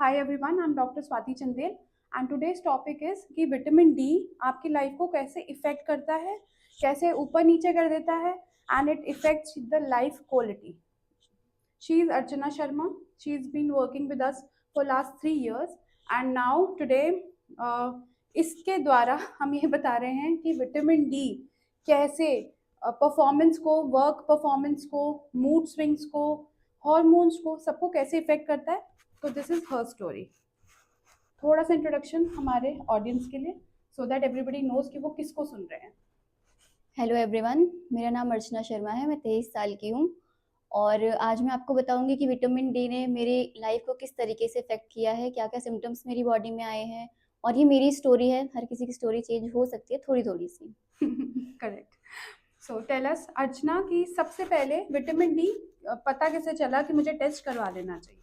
Hi everyone, I'm Dr. Swati Chandel and today's topic is कि vitamin D आपकी life को कैसे effect करता है, कैसे ऊपर नीचे कर देता है and it affects the life quality. She is Archana Sharma. She's been working with us for last 3 years and now today इसके द्वारा हम ये बता रहे हैं कि विटामिन डी कैसे परफॉर्मेंस को, वर्क परफॉर्मेंस को, मूड स्विंग्स को, हॉर्मोन्स को, सबको कैसे इफेक्ट करता है. तो दिस इज हर स्टोरी. थोड़ा सा इंट्रोडक्शन हमारे ऑडियंस के लिए सो दैट एवरीबडी नोज कि वो किसको सुन रहे हैं. हेलो एवरीवन, मेरा नाम अर्चना शर्मा है। मैं 23 साल की हूँ और आज मैं आपको बताऊंगी कि विटामिन डी ने मेरी लाइफ को किस तरीके से इफेक्ट किया है, क्या क्या सिम्टम्स मेरी बॉडी में आए हैं। और ये मेरी स्टोरी है, हर किसी की स्टोरी चेंज हो सकती है थोड़ी थोड़ी सी। करेक्ट. सो टेल अस अर्चना कि सबसे पहले विटामिन डी पता कैसे चला कि मुझे टेस्ट करवा लेना चाहिए.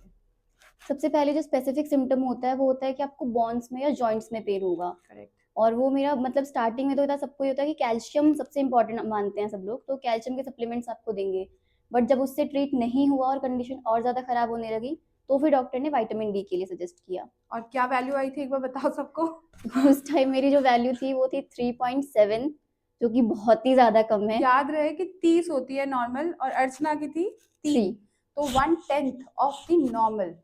सबसे पहले जो स्पेसिफिक सिम्टम होता है वो होता है कि आपको बोन्स में या जॉइंट्स में पेन होगा। करेक्ट. और वो मेरा मतलब स्टार्टिंग में तो था, सबको ये होता है कि कैल्शियम सबसे इंपॉर्टेंट मानते हैं सब लोग, तो कैल्शियम के सप्लीमेंट्स आपको देंगे। बट जब उससे ट्रीट नहीं हुआ और कंडीशन और ज़्यादा खराब होने लगी तो फिर डॉक्टर ने विटामिन डी के लिए सजेस्ट किया। और क्या वैल्यू आई थी एक बार बताओ सबको. उस टाइम मेरी जो वैल्यू थी वो थी 3.7, जो कि बहुत ही ज़्यादा कम है। याद रहे कि 30 होती है नॉर्मल और अर्चना की थी 3, तो 1/10 ऑफ द नॉर्मल.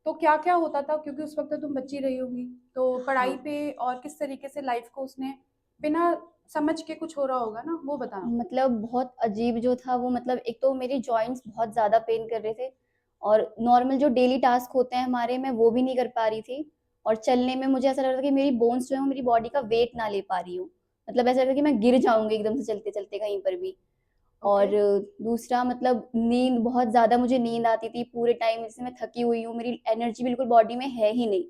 तो क्या क्या होता था, क्योंकि उस वक्त तो तुम बच्ची रही होगी, तो पढ़ाई हाँ, पे और किस तरीके से लाइफ को उसने बिना समझ के कुछ हो रहा होगा ना, वो बताना. मतलब बहुत अजीब जो था वो, मतलब एक तो मेरी जॉइंट्स बहुत ज़्यादा पेन कर रहे थे और नॉर्मल जो डेली टास्क होते हैं हमारे, मैं वो भी नहीं कर पा रही थी। और चलने में मुझे ऐसा लग रहा था कि मेरी बोन्स जो है वो मेरी बॉडी का वेट ना ले पा रही हूँ। मतलब ऐसा लग रहा था कि मैं गिर जाऊंगी एकदम से चलते चलते कहीं पर भी। और ओके. दूसरा मतलब नींद, बहुत ज़्यादा मुझे नींद आती थी पूरे टाइम, जैसे मैं थकी हुई हूँ, मेरी एनर्जी बिल्कुल बॉडी में है ही नहीं।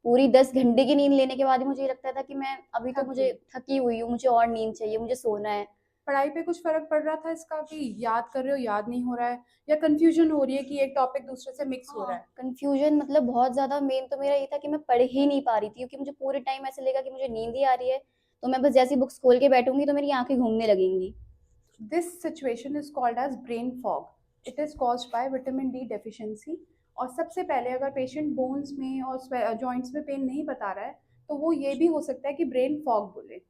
पूरी 10 घंटे की नींद लेने के बाद ही मुझे ये लगता था कि मैं अभी तो थक मुझे गई. थकी हुई हूँ, मुझे और नींद चाहिए, मुझे सोना है। पढ़ाई पे कुछ फर्क पड़ रहा था इसका कि याद कर रहे हो, याद नहीं हो रहा है, या कंफ्यूजन हो रही है कि एक टॉपिक दूसरे से मिक्स हो हाँ, रहा है. कंफ्यूजन मतलब बहुत ज़्यादा। मेन तो मेरा ये था कि मैं पढ़ ही नहीं पा रही थी, क्योंकि मुझे पूरे टाइम ऐसा लगा कि मुझे नींद ही आ रही है, तो मैं बस जैसी बुक्स खोल के बैठूंगी तो मेरी आंखें घूमने लगेंगी। This situation is called as brain fog. It is caused by vitamin D deficiency. और सबसे पहले अगर पेशेंट बोन्स में और जॉइंट्स में पेन नहीं बता रहा है तो वो ये भी हो सकता है कि ब्रेन फॉग बोले.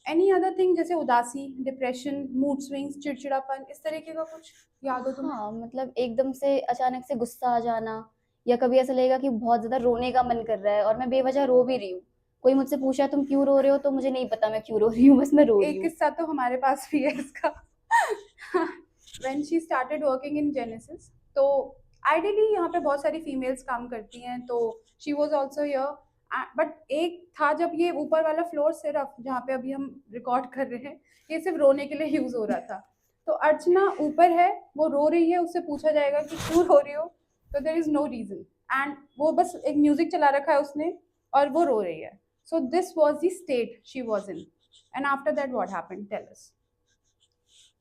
एनी अदर थिंग जैसे उदासी, डिप्रेशन, मूड स्विंग्स, चिड़चिड़ापन, इस तरीके का कुछ याद हो तुम्हें? हाँ, मतलब एकदम से अचानक से गुस्सा आ जाना, या कभी ऐसा लगेगा कि बहुत ज़्यादा रोने का मन कर रहा है और मैं बेवजह रो भी रही हूँ। कोई मुझसे पूछा तुम क्यों रो रहे हो, तो मुझे नहीं पता मैं क्यों रो रही हूँ, बस मैं रो रही एक हूँ। किस्सा तो हमारे पास भी है इसका. When she started working in genesis, तो आइडियली यहाँ पे बहुत सारी फीमेल्स काम करती हैं, तो she was also here. But एक था जब ये ऊपर वाला फ्लोर सिर्फ जहाँ पे अभी हम रिकॉर्ड कर रहे हैं, ये सिर्फ रोने के लिए यूज हो रहा था. तो अर्चना ऊपर है, वो रो रही है, उससे पूछा जाएगा कि क्यों रो रही हो, तो there is no reason, and वो बस एक म्यूजिक चला रखा है उसने और वो रो रही है. So this was the state she was in. And after that what happened, tell us.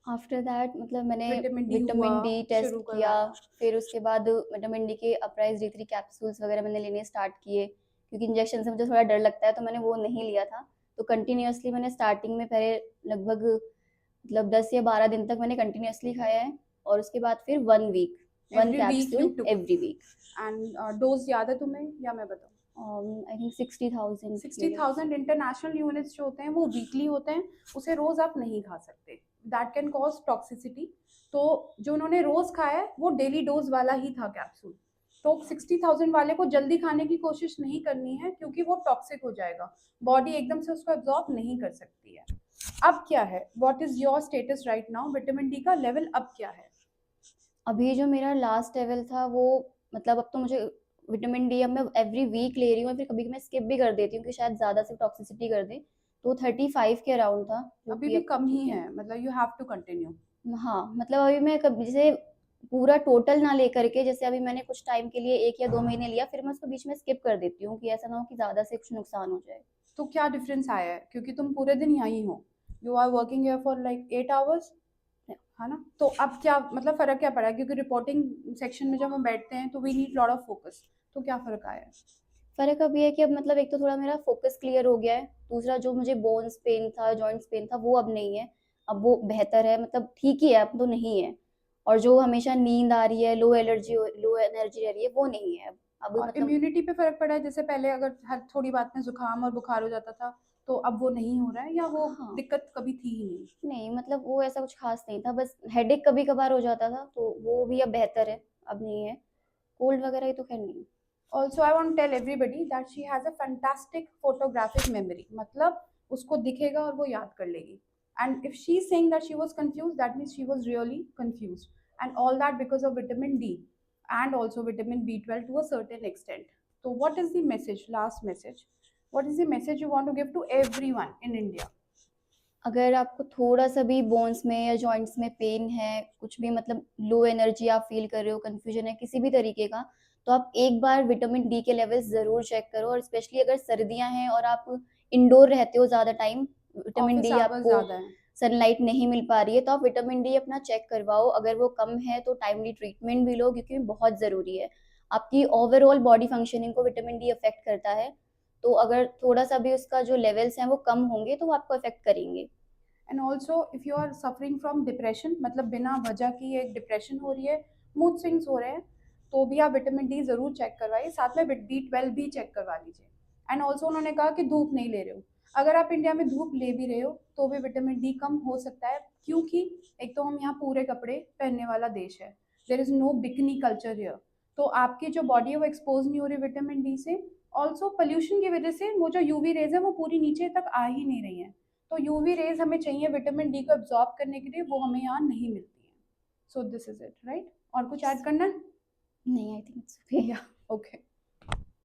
After that मतलब मैंने विटामिन डी हुआ, विटामिन डी टेस्ट शुरू किया। करवाया. फिर उसके बाद विटामिन डी के अपराइज D3 कैप्सूल्स वगैरह मैंने लेने स्टार्ट किए, क्योंकि इंजेक्शन से मुझे थोड़ा डर लगता है, तो मैंने वो नहीं लिया था। तो कंटिन्यूअसली मैंने स्टार्टिंग में पहले लगभग मतलब 10 या 12 दिन तक मैंने कंटिन्यूअसली खाया है, और उसके बाद फिर 1 week, one every week you capsule took. Every week. And dose याद है तुम्हें या मैं बताऊँ? I think 60,000 units. 60,000 international units जो होते हैं वो वीकली होते हैं. उसे रोज आप नहीं खा सकते, दैट कैन कॉज टॉक्सिसिटी. तो जो उन्होंने रोज खाया है वो डेली डोज वाला ही था कैप्सूल. तो 60,000 वाले को जल्दी खाने की कोशिश नहीं करनी है, क्योंकि वो टॉक्सिक हो जाएगा. बॉडी एकदम से उसको एब्जॉर्ब नहीं कर सकती है. अब क्या है, what is your status right now, vitamin D का लेवल अब क्या है? अभी जो मेरा लास्ट लेवल था वो, मतलब अब तो मुझे विटामिन डी अब मैं एवरी वीक ले रही हूँ, फिर कभी मैं स्किप भी कर देती हूँ कि शायद ज़्यादा से टॉक्सिसिटी कर दे। तो 35 के अराउंड था, जो अभी कि भी अब कम ही ठीक है। है, मतलब यू हैव टू कंटिन्यू. हाँ, मतलब अभी मैं कभी जैसे पूरा टोटल ना लेकर के, जैसे अभी मैंने कुछ टाइम के लिए 1 या 2 महीने लिया, फिर मैं उसको बीच में स्किप कर देती हूँ कि ऐसा ना हो कि ज़्यादा से कुछ नुकसान हो जाए। तो क्या डिफरेंस आया है, क्योंकि तुम पूरे दिन यहीं हो, you are working here for like 8 hours, है ना? तो अब क्या मतलब फर्क क्या पड़ा है? क्योंकि रिपोर्टिंग सेक्शन में जब हम बैठते हैं तो we need lot of focus. तो क्या फर्क आया है? फ़र्क अब ये है कि अब मतलब एक तो थोड़ा मेरा फ़ोकस क्लियर हो गया है, दूसरा जो मुझे बोन्स पेन था, जॉइंट्स पेन था, वो अब नहीं है। अब वो बेहतर है, मतलब ठीक ही है, अब तो नहीं है। और जो हमेशा नींद आ रही है, लो एनर्जी रह रही है, वो नहीं है अब। अब और मतलब इम्यूनिटी पे फर्क पड़ा है, जैसे पहले अगर हर थोड़ी बात में जुकाम और बुखार हो जाता था, तो अब वो नहीं हो रहा है, या वो हाँ, दिक्कत कभी थी ही नहीं? नहीं मतलब वो ऐसा कुछ खास नहीं था, बस हेडेक कभी-कभार हो जाता था, तो वो भी अब बेहतर है, अब नहीं है। कोल्ड वगैरह की तो खैर नहीं। Also, I want to tell everybody that she has a fantastic photographic memory. मतलब उसको दिखेगा और वो याद कर लेगी. And if she's saying that she was confused, that means she was really confused. And all that because of vitamin D and also vitamin B12 to a certain extent. So, what is the message? Last message. What is the message you want to give to everyone in India? अगर आपको थोड़ा-सा भी bones में या joints में pen है, कुछ भी मतलब लो एनर्जी आप फ़ील कर रहे हो, कन्फ्यूजन है किसी भी तरीके का, तो आप एक बार विटामिन डी के लेवल्स ज़रूर चेक करो और स्पेशली अगर सर्दियाँ हैं और आप इंडोर रहते हो ज़्यादा time, vitamin office D hours आपको ज़्यादा है. सनलाइट नहीं मिल पा रही है, तो आप विटामिन डी अपना चेक करवाओ। अगर वो कम है तो टाइमली ट्रीटमेंट भी लो क्योंकि बहुत ज़रूरी है। आपकी ओवरऑल बॉडी फंक्शनिंग को विटामिन डी अफ़ेक्ट करता है, तो अगर थोड़ा-सा भी उसका जो लेवल्स हैं वो कम होंगे तो वो आपको अफ़ेक्ट करेंगे। And also if you are suffering from depression, मतलब बिना वजह की एक डिप्रेशन हो रही है, मूड स्विंग्स हो रहे हैं, तो भी आप विटामिन डी ज़रूर चेक करवाइए, साथ में B12 भी चेक करवा लीजिए. एंड ऑल्सो उन्होंने कहा कि धूप नहीं ले रहे हो, अगर आप इंडिया में धूप ले भी रहे हो तो भी विटामिन डी कम हो सकता है, क्योंकि एक तो हम यहाँ पूरे कपड़े पहनने वाला देश है, there is no bikini culture here, तो आपकी जो बॉडी है वो एक्सपोज नहीं हो रही विटामिन डी से. ऑल्सो पोल्यूशन की वजह से वो जो यूवी रेज है वो पूरी नीचे तक आ ही नहीं रही हैं, तो यूवी रेज हमें चाहिए विटामिन डी को एब्जॉर्ब करने के लिए, वो हमें यहाँ नहीं मिलती है. So this is it, right? और कुछ ऐड करना है? नहीं, आई थिंक इट्स ओके। या ओके.